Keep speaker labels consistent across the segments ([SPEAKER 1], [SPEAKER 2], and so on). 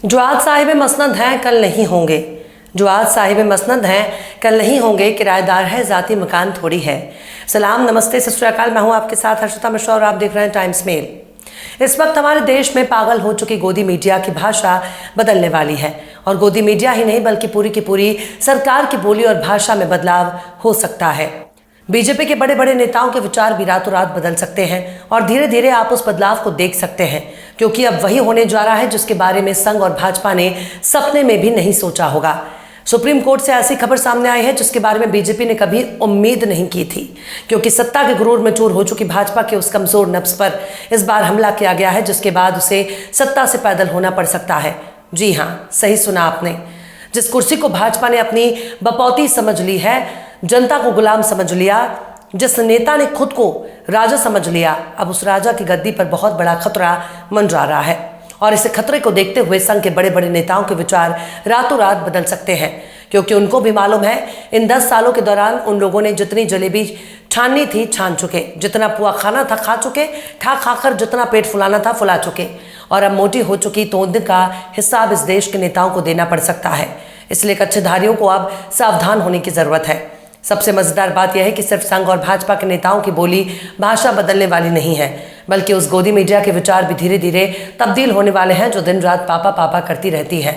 [SPEAKER 1] जो आज साहिब मसनद हैं कल नहीं होंगे, जो आज साहिब मसनद हैं कल नहीं होंगे, किराएदार है ज़ाती मकान थोड़ी है। सलाम, नमस्ते, सत श्री अकाल। मैं हूँ आपके साथ हर्षिता मिश्रा और आप देख रहे हैं टाइम्स मेल। इस वक्त हमारे देश में पागल हो चुकी गोदी मीडिया की भाषा बदलने वाली है और गोदी मीडिया ही नहीं बल्कि पूरी की पूरी सरकार की बोली और भाषा में बदलाव हो सकता है। बीजेपी के बड़े बड़े नेताओं के विचार भी रातों रात बदल सकते हैं और धीरे धीरे आप उस बदलाव को देख सकते हैं, क्योंकि अब वही होने जा रहा है जिसके बारे में संघ और भाजपा ने सपने में भी नहीं सोचा होगा। सुप्रीम कोर्ट से ऐसी खबर सामने आई है जिसके बारे में बीजेपी ने कभी उम्मीद नहीं की थी, क्योंकि सत्ता के गुरूर में चूर हो चुकी भाजपा के उस कमजोर नफ्स पर इस बार हमला किया गया है, जिसके बाद उसे सत्ता से पैदल होना पड़ सकता है। जी हाँ, सही सुना आपने। जिस कुर्सी को भाजपा ने अपनी बपौती समझ ली है, जनता को गुलाम समझ लिया, जिस नेता ने खुद को राजा समझ लिया, अब उस राजा की गद्दी पर बहुत बड़ा खतरा मंडरा रहा है। और इस खतरे को देखते हुए संघ के बड़े बड़े नेताओं के विचार रातों रात बदल सकते हैं, क्योंकि उनको भी मालूम है इन 10 सालों के दौरान उन लोगों ने जितनी जलेबी छाननी थी छान चुके, जितना पुआ खाना था खा चुके, खा खाकर जितना पेट फुलाना था फुला चुके, और अब मोटी हो चुकी तोंद का हिसाब इस देश के नेताओं को देना पड़ सकता है। इसलिए कच्छधारियों को अब सावधान होने की जरूरत है। सबसे मजेदार बात यह है कि सिर्फ संघ और भाजपा के नेताओं की बोली भाषा बदलने वाली नहीं है, बल्कि उस गोदी मीडिया के विचार भी धीरे धीरे तब्दील होने वाले हैं, जो दिन रात पापा पापा करती रहती है,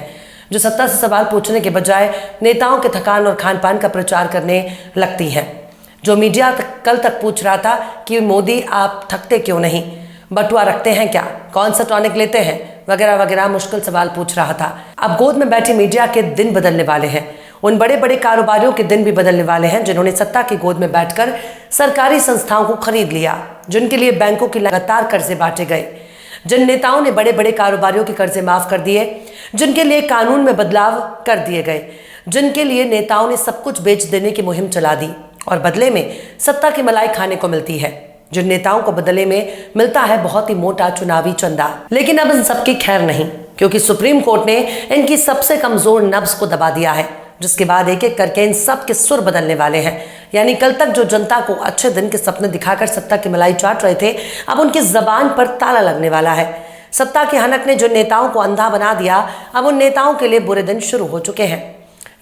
[SPEAKER 1] जो सत्ता से सवाल पूछने के बजाय नेताओं के थकान और खान पान का प्रचार करने लगती है। जो मीडिया कल तक पूछ रहा था कि मोदी आप थकते क्यों नहीं, बटुआ रखते हैं क्या, कौन सा टॉनिक लेते हैं, वगैरह वगैरह मुश्किल सवाल पूछ रहा था, अब गोद में बैठी मीडिया के दिन बदलने वाले हैं। उन बड़े बड़े कारोबारियों के दिन भी बदलने वाले हैं जिन्होंने सत्ता की गोद में बैठकर सरकारी संस्थाओं को खरीद लिया, जिनके लिए बैंकों की लगातार कर्जे बांटे गए, जिन नेताओं ने बड़े बड़े कारोबारियों के कर्जे माफ कर दिए, जिनके लिए कानून में बदलाव कर दिए गए, जिनके लिए नेताओं ने सब कुछ बेच देने की मुहिम चला दी और बदले में सत्ता की मलाई खाने को मिलती है, जिन नेताओं को बदले में मिलता है बहुत ही मोटा चुनावी चंदा। लेकिन अब इन सबकी खैर नहीं, क्योंकि सुप्रीम कोर्ट ने इनकी सबसे कमजोर नब्ज को दबा दिया है, जिसके बाद एक एक करके इन सब के सुर बदलने वाले हैं। यानी कल तक जो जनता को अच्छे दिन के सपने दिखाकर सत्ता की मलाई चाट रहे थे, अब उनकी जबान पर ताला लगने वाला है। सत्ता की हनक ने जो नेताओं को अंधा बना दिया, अब उन नेताओं के लिए बुरे दिन शुरू हो चुके हैं।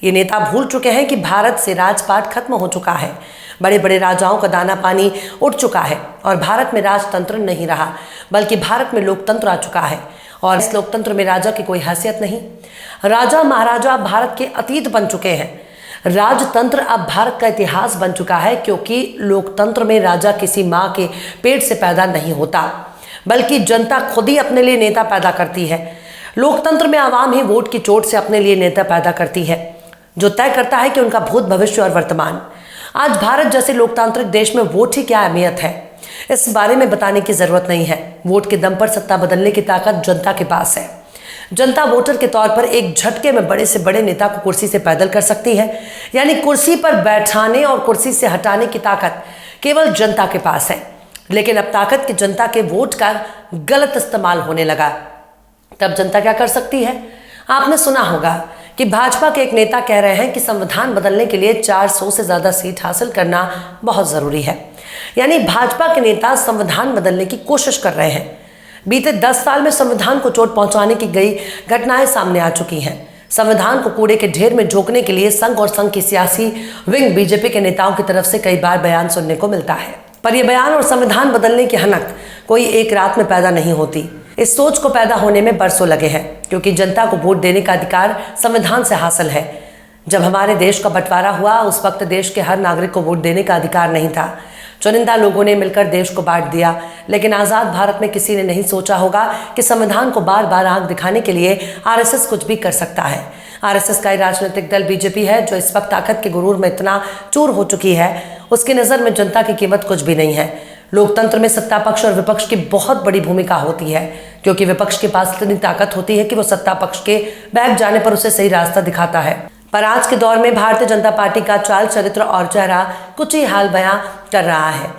[SPEAKER 1] ये नेता भूल चुके हैं कि भारत से राजपाट खत्म हो चुका है, बड़े बड़े राजाओं का दाना पानी उठ चुका है और भारत में राजतंत्र नहीं रहा, बल्कि भारत में लोकतंत्र आ चुका है। और इस लोकतंत्र में राजा की कोई हैसियत नहीं। राजा महाराजा अब भारत के अतीत बन चुके हैं। राजतंत्र अब भारत का इतिहास बन चुका है, क्योंकि लोकतंत्र में राजा किसी माँ के पेट से पैदा नहीं होता, बल्कि जनता खुद ही अपने लिए नेता पैदा करती है। लोकतंत्र में आवाम ही वोट की चोट से अपने लिए नेता पैदा करती है, जो तय करता है कि उनका भूत भविष्य और वर्तमान। आज भारत जैसे लोकतांत्रिक देश में वोट ही क्या अहमियत है, इस बारे में बताने की जरूरत नहीं है। वोट के दम पर सत्ता बदलने की ताकत जनता के पास है। जनता वोटर के तौर पर एक झटके में बड़े से बड़े नेता को कुर्सी से पैदल कर सकती है। यानी कुर्सी पर बैठाने और कुर्सी से हटाने की ताकत केवल जनता के पास है। लेकिन अब ताकत की जनता के वोट का गलत इस्तेमाल होने लगा, तब जनता क्या कर सकती है? आपने सुना होगा कि भाजपा के एक नेता कह रहे हैं कि संविधान बदलने के लिए 400 से ज्यादा सीट हासिल करना बहुत जरूरी है। यानी भाजपा के नेता संविधान बदलने की कोशिश कर रहे हैं। बीते 10 साल में संविधान को चोट पहुंचाने की गई घटनाएं सामने आ चुकी हैं। संविधान को कूड़े के ढेर में झोंकने के लिए संघ और संघ की सियासी विंग बीजेपी के नेताओं की तरफ से कई बार बयान सुनने को मिलता है, पर यह बयान और संविधान बदलने की हनक कोई एक रात में पैदा नहीं होती। इस सोच को पैदा होने में बरसों लगे हैं, क्योंकि जनता को वोट देने का अधिकार संविधान से हासिल है। जब हमारे देश का बंटवारा हुआ, उस वक्त देश के हर नागरिक को वोट देने का अधिकार नहीं था। चुनिंदा लोगों ने मिलकर देश को बांट दिया। लेकिन आज़ाद भारत में किसी ने नहीं सोचा होगा कि संविधान को बार बार आंख दिखाने के लिए आरएसएस कुछ भी कर सकता है। आरएसएस का राजनीतिक दल बीजेपी है, जो इस वक्त ताकत के गुरूर में इतना चूर हो चुकी है, उसकी नज़र में जनता की कीमत कुछ भी नहीं है। लोकतंत्र में सत्ता पक्ष और विपक्ष की बहुत बड़ी भूमिका होती है, क्योंकि विपक्ष के पास इतनी ताकत होती है कि वो सत्ता पक्ष के बैठ जाने पर उसे सही रास्ता दिखाता है। पर आज के दौर में भारतीय जनता पार्टी का चाल चरित्र और चेहरा कुछ ही हाल बयां कर रहा है,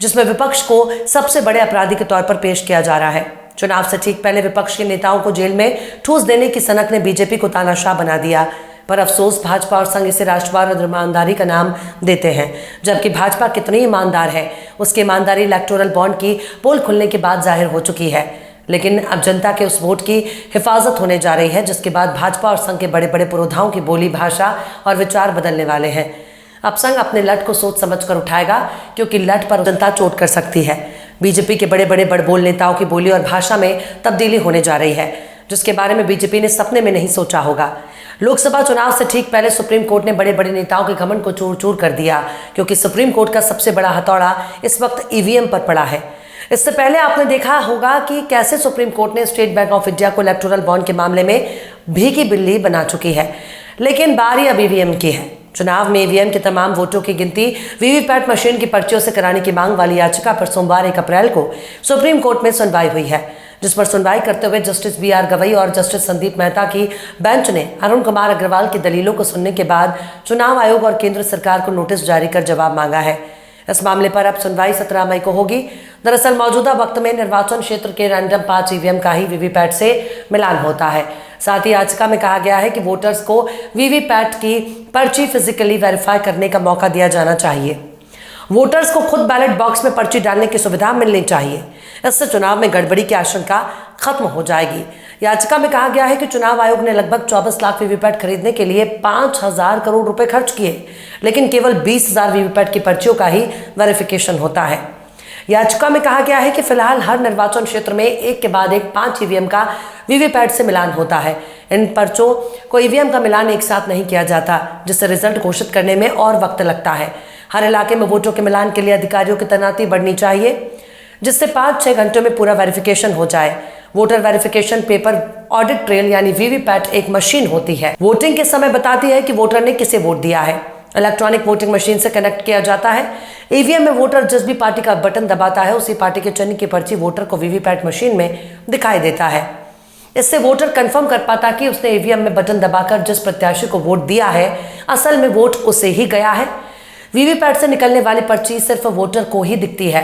[SPEAKER 1] जिसमें विपक्ष को सबसे बड़े अपराधी के तौर पर पेश किया जा रहा है। चुनाव से ठीक पहले विपक्ष के नेताओं को जेल में ठूस देने की सनक ने बीजेपी को तानाशाह बना दिया, पर अफसोस भाजपा और संघ इसे राष्ट्रवाद और ईमानदारी का नाम देते हैं, जबकि भाजपा कितनी ईमानदार है, उसकी ईमानदारी इलेक्टोरल बॉन्ड की पोल खुलने के बाद जाहिर हो चुकी है। लेकिन अब जनता के उस वोट की हिफाजत होने जा रही है, जिसके बाद भाजपा और संघ के बड़े बड़े पुरोधाओं की बोली, भाषा और विचार बदलने वाले हैं। अब संघ अपने लट को सोच समझ कर उठाएगा, क्योंकि लट पर जनता चोट कर सकती है। बीजेपी के बड़े बड़े बड़बोल नेताओं की बोली और भाषा में तब्दीली होने जा रही है, जिसके बारे में बीजेपी ने सपने में नहीं सोचा होगा। लोकसभा चुनाव से ठीक पहले सुप्रीम कोर्ट ने बड़े बड़े नेताओं के घमंड को चूर चूर कर दिया, क्योंकि सुप्रीम कोर्ट का सबसे बड़ा हथौड़ा इस वक्त ईवीएम पर पड़ा है। इससे पहले आपने देखा होगा कि कैसे सुप्रीम कोर्ट ने स्टेट बैंक ऑफ इंडिया को इलेक्टोरल बॉन्ड के मामले में भीगी बिल्ली बना चुकी है, लेकिन बारी अब ईवीएम की है। चुनाव में ईवीएम के तमाम वोटों की गिनती वीवीपैट मशीन की पर्चियों से कराने की मांग वाली याचिका पर सोमवार 1 अप्रैल को सुप्रीम कोर्ट में सुनवाई हुई है, जिस पर सुनवाई करते हुए जस्टिस BR गवई और जस्टिस संदीप मेहता की बेंच ने अरुण कुमार अग्रवाल की दलीलों को सुनने के बाद चुनाव आयोग और केंद्र सरकार को नोटिस जारी कर जवाब मांगा है। इस मामले पर अब सुनवाई 17 मई को होगी। दरअसल मौजूदा वक्त में निर्वाचन क्षेत्र के रैंडम 5 ईवीएम का ही वीवीपैट से मिलान होता है। साथ ही याचिका में कहा गया है कि वोटर्स को वीवीपैट की पर्ची फिजिकली वेरीफाई करने का मौका दिया जाना चाहिए। वोटर्स को खुद बैलेट बॉक्स में पर्ची डालने की सुविधा मिलनी चाहिए। इससे चुनाव में गड़बड़ी की आशंका खत्म हो जाएगी। याचिका में कहा गया है कि चुनाव आयोग ने लगभग 24 लाख वीवीपैट खरीदने के लिए 5,000 करोड़ रुपए खर्च किए, लेकिन केवल 20,000 वीवीपैट की पर्चियों का ही वेरिफिकेशन होता है। याचिका में कहा गया है कि फिलहाल हर निर्वाचन क्षेत्र में एक के बाद एक 5 ईवीएम का वीवीपैट से मिलान होता है। इन पर्चों को ईवीएम का मिलान एक साथ नहीं किया जाता, जिससे रिजल्ट घोषित करने में और वक्त लगता है। हर इलाके में वोटों के मिलान के लिए अधिकारियों की तैनाती बढ़नी चाहिए, जिससे 5-6 घंटों में पूरा वेरिफिकेशन हो जाए। Voter verification paper audit trail यानी वीवीपैट एक मशीन होती है। वोटिंग के समय बताती है कि वोटर ने किसे वोट दिया है। इलेक्ट्रॉनिक वोटिंग मशीन से कनेक्ट किया जाता है। ईवीएम में वोटर जिस भी पार्टी का बटन दबाता है, उसी पार्टी के चयन की पर्ची वोटर को वीवीपैट मशीन में दिखाई देता है। इससे वोटर कंफर्म कर पाता कि उसने ईवीएम में बटन दबाकर जिस प्रत्याशी को वोट दिया है, असल में वोट उसे ही गया है। वीवीपैट से निकलने वाली पर्ची सिर्फ वोटर को ही दिखती है।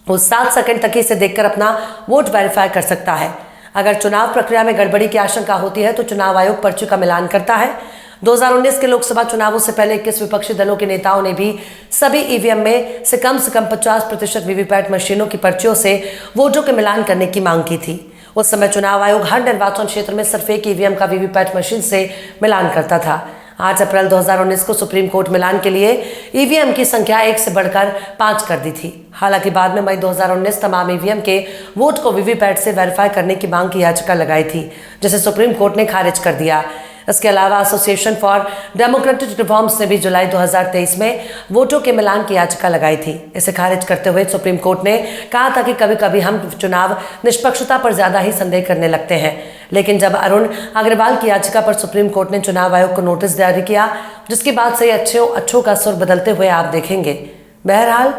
[SPEAKER 1] वो 7 सेकंड तक ही इसे देखकर अपना वोट वेरीफाई कर सकता है। अगर चुनाव प्रक्रिया में गड़बड़ी की आशंका होती है तो चुनाव आयोग पर्ची का मिलान करता है। 2019 के लोकसभा चुनावों से पहले 21 विपक्षी दलों के नेताओं ने भी सभी ईवीएम में से कम 50% वीवीपैट मशीनों की पर्चियों से वोटों के मिलान करने की मांग की थी। उस समय चुनाव आयोग हर निर्वाचन क्षेत्र में सिर्फ एक ईवीएम का वीवीपैट मशीन से मिलान करता था। 8 अप्रैल 2019 को सुप्रीम कोर्ट मिलान के लिए ईवीएम की संख्या 1 से बढ़कर 5 कर दी थी। हालांकि बाद में मई 2019 तमाम ईवीएम के वोट को वीवीपैट से वेरीफाई करने की मांग की याचिका लगाई थी, जिसे सुप्रीम कोर्ट ने खारिज कर दिया। इसके अलावा एसोसिएशन फॉर डेमोक्रेटिक रिफॉर्म्स ने भी जुलाई 2023 में वोटों के मिलान की याचिका लगाई थी। इसे खारिज करते हुए सुप्रीम कोर्ट ने कहा था कि कभी कभी हम चुनाव निष्पक्षता पर ज्यादा ही संदेह करने लगते हैं, लेकिन जब अरुण अग्रवाल की याचिका पर सुप्रीम कोर्ट ने चुनाव आयोग को नोटिस जारी किया, जिसके बाद से अच्छों का सुर बदलते हुए आप देखेंगे। बहरहाल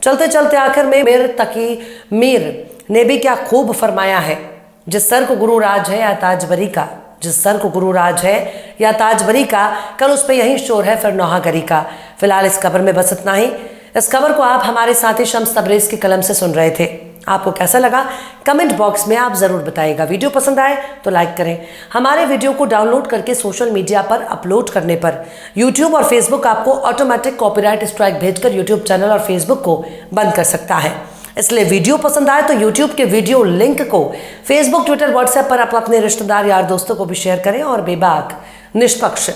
[SPEAKER 1] चलते चलते आखिर में मेर तकी मीर ने भी क्या खूब फरमाया है, जिस सर को गुरु राज है या ताजबरी का, जिस सर को गुरु राज है या ताजबरी का, कल उस पर यही शोर है फिर नौहागरी का। फिलहाल इस खबर में बस इतना ही। इस खबर को आप हमारे साथी शम्स तबरेज की कलम से सुन रहे थे। आपको कैसा लगा कमेंट बॉक्स में आप जरूर बताइएगा। वीडियो पसंद आए तो लाइक करें। हमारे वीडियो को डाउनलोड करके सोशल मीडिया पर अपलोड करने पर यूट्यूब और फेसबुक आपको ऑटोमेटिक कॉपीराइट स्ट्राइक भेजकर यूट्यूब चैनल और फेसबुक को बंद कर सकता है। इसलिए वीडियो पसंद आए तो यूट्यूब के वीडियो लिंक को फेसबुक, ट्विटर, व्हाट्सएप पर आप अपने रिश्तेदार, यार, दोस्तों को भी शेयर करें और बेबाक, निष्पक्ष,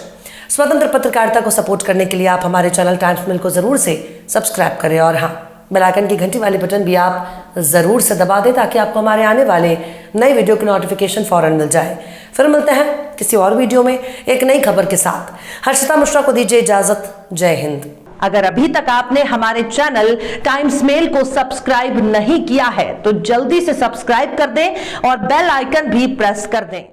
[SPEAKER 1] स्वतंत्र पत्रकारिता को सपोर्ट करने के लिए आप हमारे चैनल टाइम्स मेल को जरूर से सब्सक्राइब करें और हाँ, बेल आइकन की घंटी वाले बटन भी आप जरूर से दबा दें ताकि आपको हमारे आने वाले नई वीडियो की नोटिफिकेशन फौरन मिल जाए। फिर मिलते हैं किसी और वीडियो में एक नई खबर के साथ। हर्षिता मिश्रा को दीजिए इजाजत। जय हिंद।
[SPEAKER 2] अगर अभी तक आपने हमारे चैनल टाइम्स मेल को सब्सक्राइब नहीं किया है तो जल्दी से सब्सक्राइब कर दें और बेल आइकन भी प्रेस कर दें।